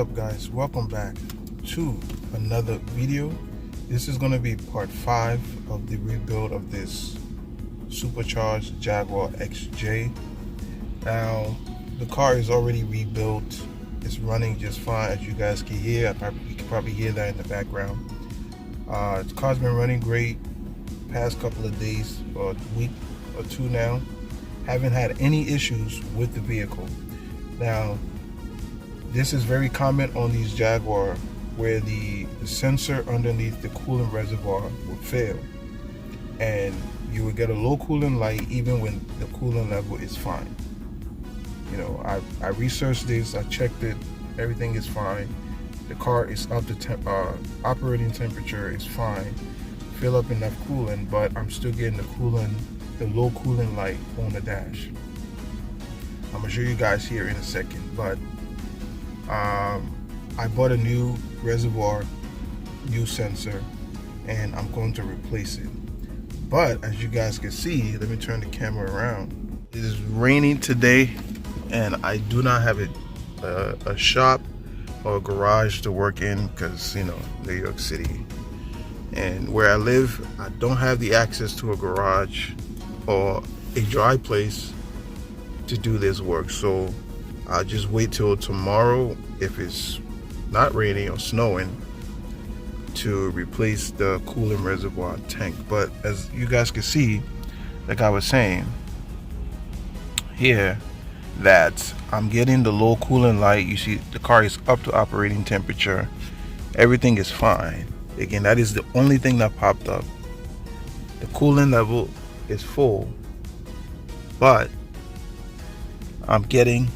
up, guys? Welcome back to another video. This is going to be part 5 of the rebuild of this supercharged Jaguar XJ. Now the car is already rebuilt. It's running just fine, as you guys can hear. You can probably hear that in the background. The car's been running great past couple of days, or a week or two now. Haven't had any issues with the vehicle. Now this is very common on these Jaguar, where the sensor underneath the coolant reservoir will fail, and you will get a low coolant light even when the coolant level is fine. You know, I researched this, I checked it, everything is fine. The car is up to operating temperature is fine, fill up enough coolant, but I'm still getting the low coolant light on the dash. I'm gonna show you guys here in a second, but I bought a new reservoir, new sensor, and I'm going to replace it. But as you guys can see, let me turn the camera around. It is raining today, and I do not have a shop or a garage to work in because, you know, New York City. And where I live, I don't have the access to a garage or a dry place to do this work. So I'll just wait till tomorrow, if it's not raining or snowing, to replace the coolant reservoir tank. But as you guys can see, like I was saying here, that I'm getting the low coolant light. You see the car is up to operating temperature, everything is fine. Again, that is the only thing that popped up. The coolant level is full, but I'm getting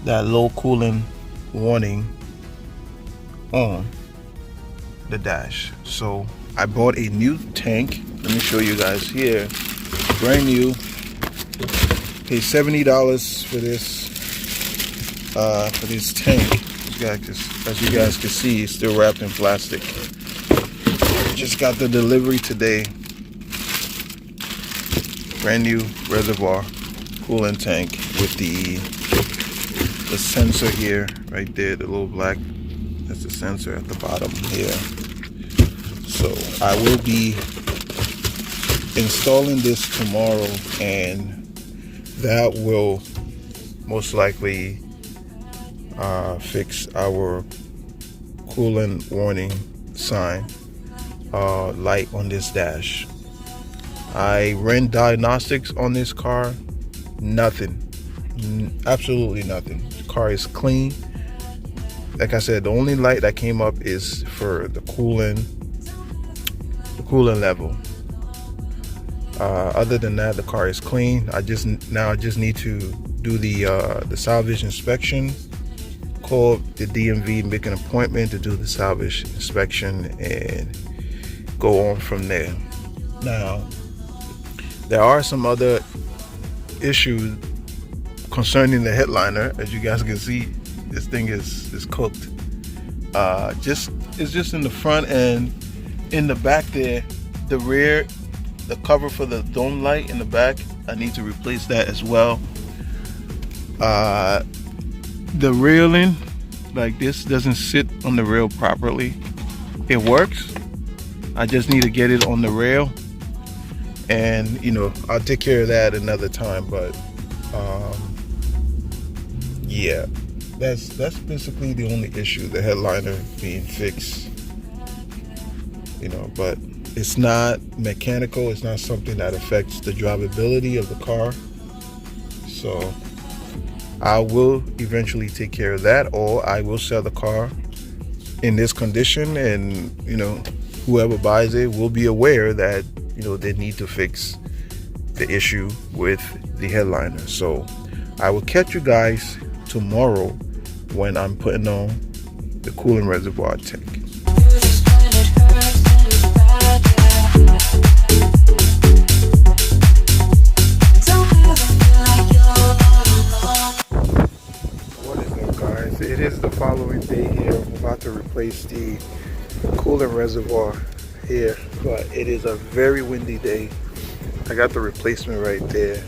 that low coolant warning on the dash. So I bought a new tank. Let me show you guys here, brand new. Paid $70 for this tank. As you guys can see, it's still wrapped in plastic. Just got the delivery today. Brand new reservoir coolant tank with the sensor here, right there, the little black, that's the sensor at the bottom here. So I will be installing this tomorrow, and that will most likely fix our coolant warning sign light on this dash. I ran diagnostics on this car, nothing, absolutely nothing. The car is clean. Like I said, the only light that came up is for the coolant level. Other than that, the car is clean. I just need to do the salvage inspection. Call the DMV, make an appointment to do the salvage inspection, and go on from there. Now, there are some other issues concerning the headliner. As you guys can see, this thing is cooked. It's just in the front, and in the back there, the rear, the cover for the dome light in the back, I need to replace that as well. The railing, like this, doesn't sit on the rail properly. It works, I just need to get it on the rail, and you know, I'll take care of that another time. But yeah, that's basically the only issue, the headliner being fixed. You know, but it's not mechanical, it's not something that affects the drivability of the car. So I will eventually take care of that, or I will sell the car in this condition, and you know, whoever buys it will be aware that, you know, they need to fix the issue with the headliner. So I will catch you guys tomorrow when I'm putting on the coolant reservoir tank. It is the following day here. I'm about to replace the coolant reservoir here, but it is a very windy day. I got the replacement right there.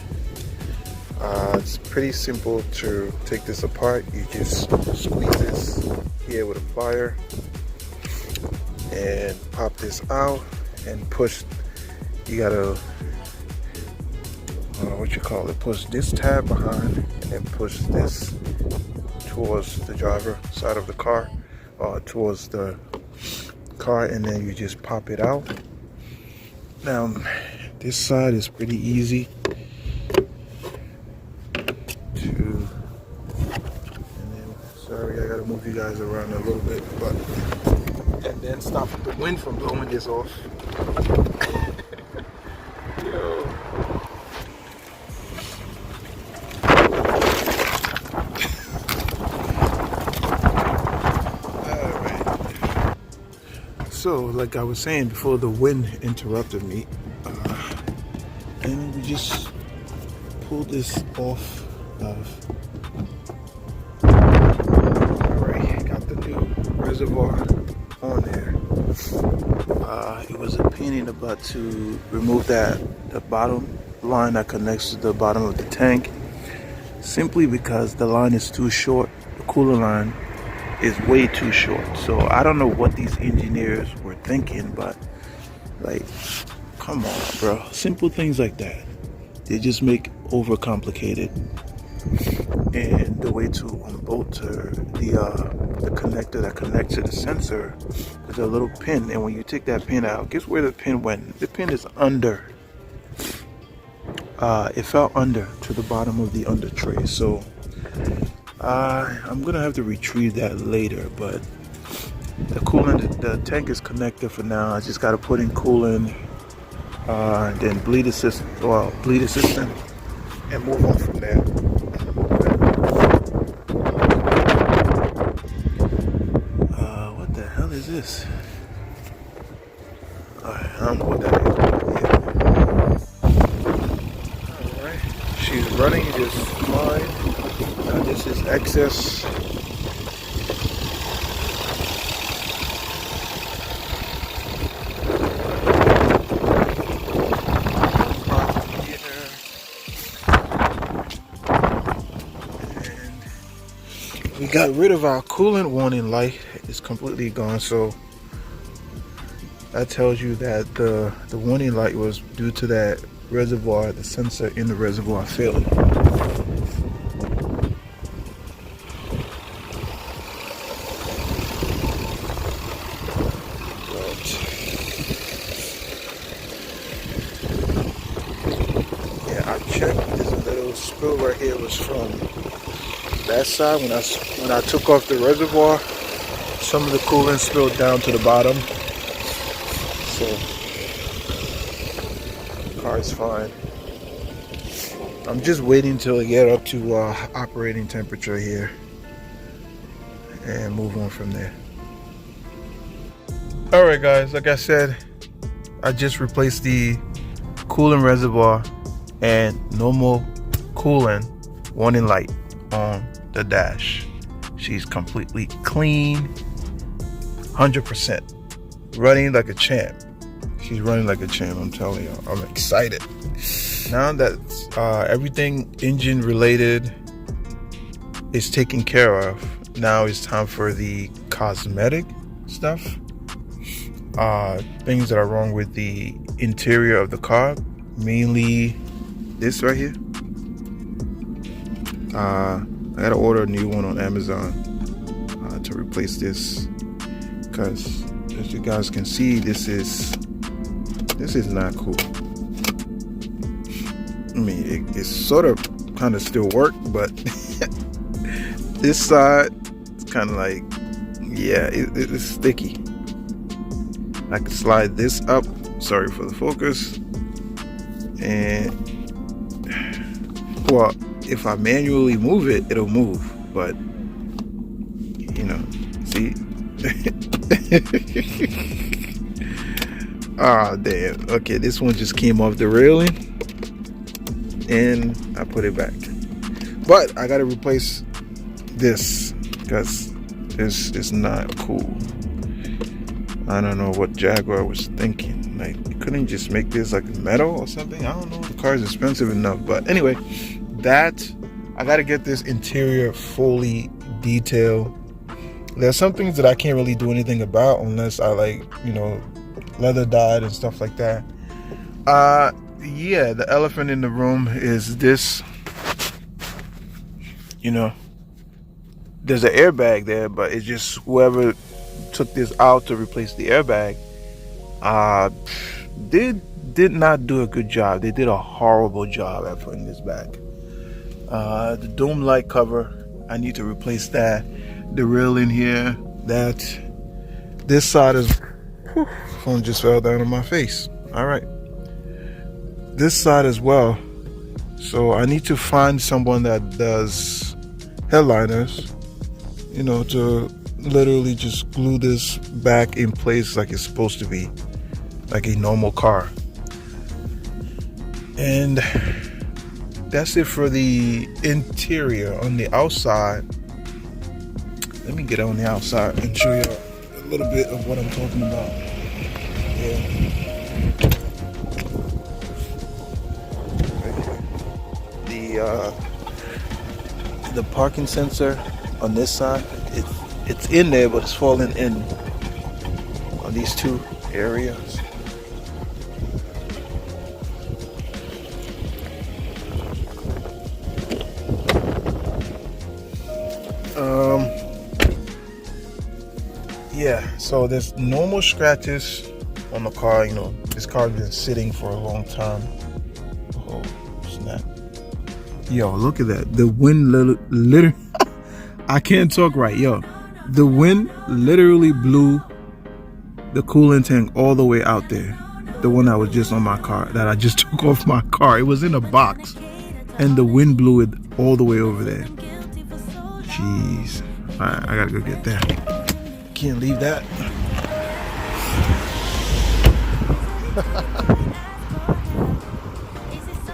It's pretty simple to take this apart. You just squeeze this here with a plier and pop this out and push. You gotta push this tab behind and push this towards the driver side of the car, or towards the car, and then you just pop it out. Now this side is pretty easy to, and then, sorry, I gotta move you guys around a little bit, but, and then stop the wind from blowing this off. Yo. So, like I was saying before, the wind interrupted me, and we just pull this off of. Alright, got the new reservoir on there. It was a pain in the butt to remove the bottom line that connects to the bottom of the tank, simply because the line is too short. The cooler line is way too short. So I don't know what these engineers were thinking, but like, come on, bro. Simple things like that, they just make overcomplicated. And the way to unbolt the connector that connects to the sensor is a little pin, and when you take that pin out, guess where the pin went? The pin is under. It fell under to the bottom of the under tray. So I'm gonna have to retrieve that later, but the coolant, the tank is connected for now. I just gotta put in coolant, then bleed assist, and move on from there. What the hell is this? I don't know what that is. Alright, she's running just fine. Now this is excess. We got rid of our coolant warning light. It's completely gone, so that tells you that the warning light was due to that reservoir, the sensor in the reservoir failing. Yeah, I checked. There's a little spill right here. It was from that side. When I took off the reservoir, some of the coolant spilled down to the bottom. So the car is fine. I'm just waiting till I get up to operating temperature here and move on from there. Alright guys, like I said, I just replaced the coolant reservoir and normal coolant warning light on the dash. She's completely clean, 100%, running like a champ. She's running like a champ, I'm telling you. I'm excited. Now that everything engine related is taken care of, now it's time for the cosmetic stuff. Things that are wrong with the interior of the car, mainly this right here. I gotta order a new one on Amazon to replace this, because as you guys can see, this is not cool. I mean, it sort of kind of still work, but this side, it's kind of like, yeah, it's sticky. I can slide this up, sorry for the focus, and well, if I manually move it, it'll move, but you know, see. Ah, damn. Okay, this one just came off the railing and I put it back, but I gotta replace this because this is not cool. I don't know what Jaguar was thinking. Like, you couldn't just make this like metal or something? I don't know. The car is expensive enough, but anyway, that I gotta get this interior fully detailed. There's some things that I can't really do anything about unless I like, you know, leather dyed and stuff like that. Yeah, the elephant in the room is this. You know, there's an airbag there, but it's just whoever took this out to replace the airbag did not do a good job. They did a horrible job at putting this back. The dome light cover, I need to replace that. The rail in here, this side is, phone just fell down on my face. All right, this side as well. So I need to find someone that does headliners, you know, to literally just glue this back in place like it's supposed to be, like a normal car. And that's it for the interior. On the outside, let me get on the outside and show you a little bit of what I'm talking about. Yeah. The parking sensor on this side, it's in there, but it's falling in on these two areas. Yeah, so there's normal scratches on the car. You know, this car's been sitting for a long time. Oh snap. Yo, look at that. The wind literally I can't talk right. Yo, the wind literally blew the coolant tank all the way out there. The one that was just on my car, that I just took off my car. It was in a box, and the wind blew it all the way over there. Jeez. Alright, I gotta go get that. Can't leave that.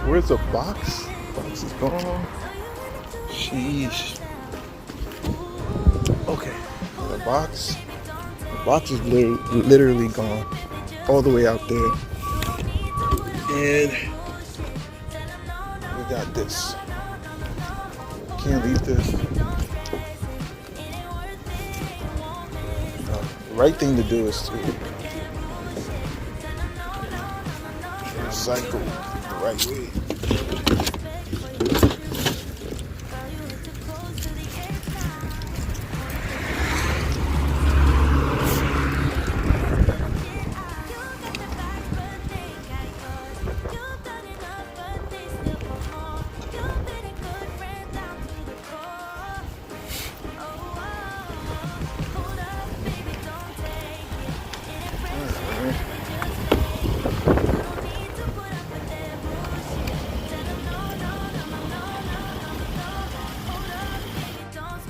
Where's the box? Box is gone. Sheesh. Okay, the box is literally gone all the way out there. And we got this. Can't leave this. The right thing to do is to recycle the right way.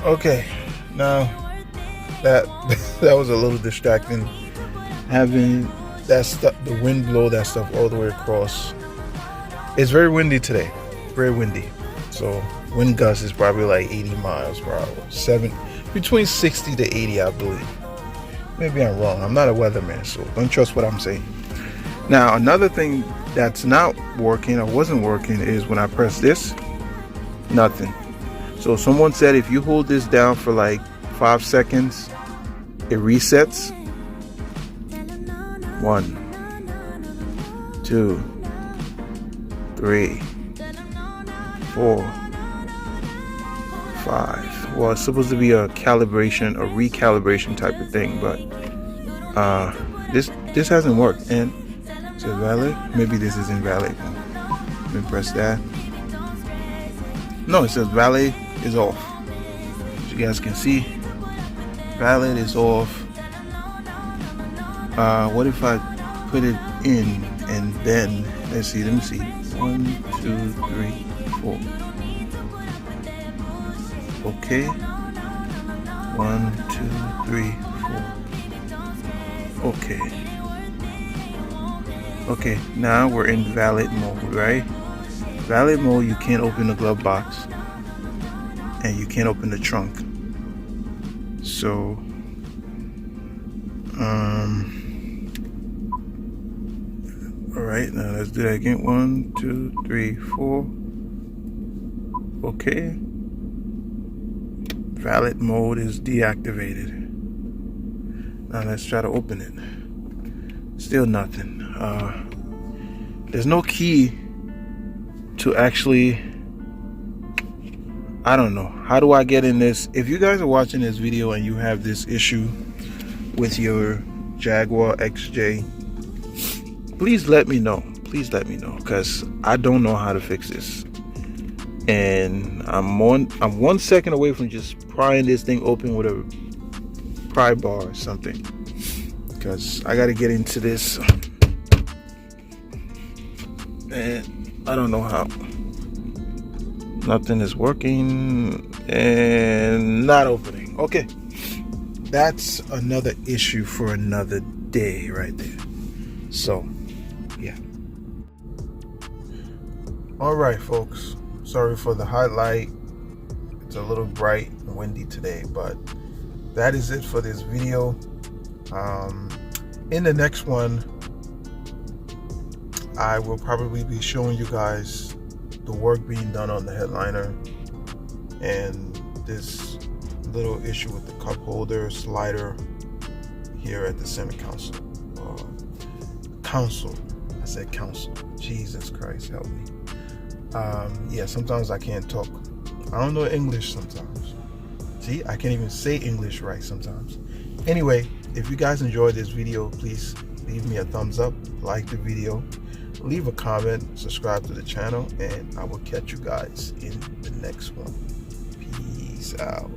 Okay, now that was a little distracting, having that stuff, the wind blow that stuff all the way across. It's very windy today, very windy. So wind gust is probably like 80 miles per hour, between 60 to 80, I believe. Maybe I'm wrong. I'm not a weatherman, so don't trust what I'm saying. Now, another thing that's not working or wasn't working is when I press this, nothing. So someone said if you hold this down for like 5 seconds, it resets. 1, 2, 3, 4, 5. Well, it's supposed to be a calibration, a recalibration type of thing, but this hasn't worked. And it says valid. Maybe this is invalid. Let me press that. No, it says valid is off. As you guys can see, valid is off. What if I put it in and then let me see 1, 2, 3, 4. Okay, 1, 2, 3, 4. Okay, now we're in valid mode, right? Valid mode, you can't open the glove box and you can't open the trunk. So all right, now let's do that again. 1, 2, 3, 4. Okay. Valid mode is deactivated. Now let's try to open it. Still nothing. There's no key to actually, I don't know. How do I get in this? If you guys are watching this video and you have this issue with your Jaguar XJ, please let me know. Please let me know, because I don't know how to fix this. And I'm 1 second away from just prying this thing open with a pry bar or something, because I got to get into this. And I don't know how. Nothing is working and not opening. Okay, that's another issue for another day right there. So yeah, all right folks, sorry for the highlight. It's a little bright and windy today, but that is it for this video. In the next one, I will probably be showing you guys the work being done on the headliner and this little issue with the cup holder slider here at the center console. I said console. Jesus Christ, help me. Yeah, sometimes I can't talk. I don't know English sometimes. See, I can't even say English right sometimes. Anyway, if you guys enjoyed this video, please leave me a thumbs up, like the video, leave a comment, subscribe to the channel, and I will catch you guys in the next one. Peace out.